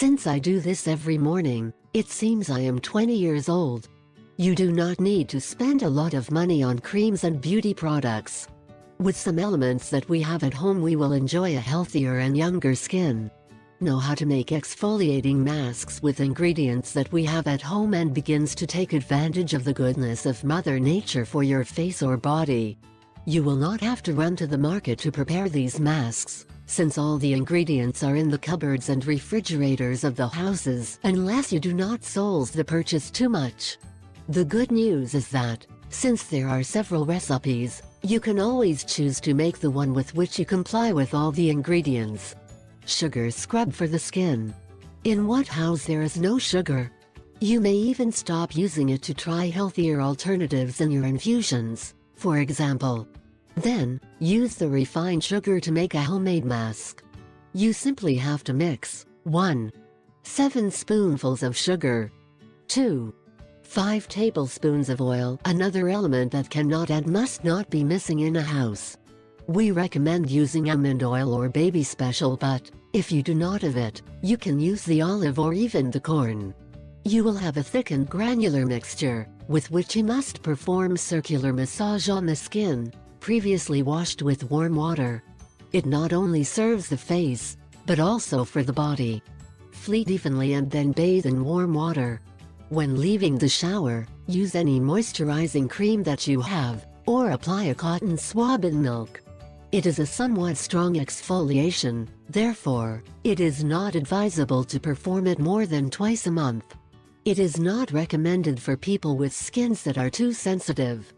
Since I do this every morning, it seems I am 20 years old. You do not need to spend a lot of money on creams and beauty products. With some elements that we have at home, we will enjoy a healthier and younger skin. Know how to make exfoliating masks with ingredients that we have at home and begins to take advantage of the goodness of Mother Nature for your face or body. You will not have to run to the market to prepare these masks, since all the ingredients are in the cupboards and refrigerators of the houses, unless you do not source the purchase too much. The good news is that, since there are several recipes, you can always choose to make the one with which you comply with all the ingredients. Sugar scrub for the skin. In what house there is no sugar? You may even stop using it to try healthier alternatives in your infusions, for example. Then, use the refined sugar to make a homemade mask. You simply have to mix 1. 7 spoonfuls of sugar. 2. 5 tablespoons of oil, another element that cannot and must not be missing in a house. We recommend using almond oil or baby special, but if you do not have it, you can use the olive or even the corn. You will have a thick and granular mixture, with which you must perform circular massage on the skin, previously washed with warm water. It not only serves the face, but also for the body. Fleet evenly and then bathe in warm water. When leaving the shower, use any moisturizing cream that you have, or apply a cotton swab in milk. It is a somewhat strong exfoliation, therefore, it is not advisable to perform it more than twice a month. It is not recommended for people with skins that are too sensitive.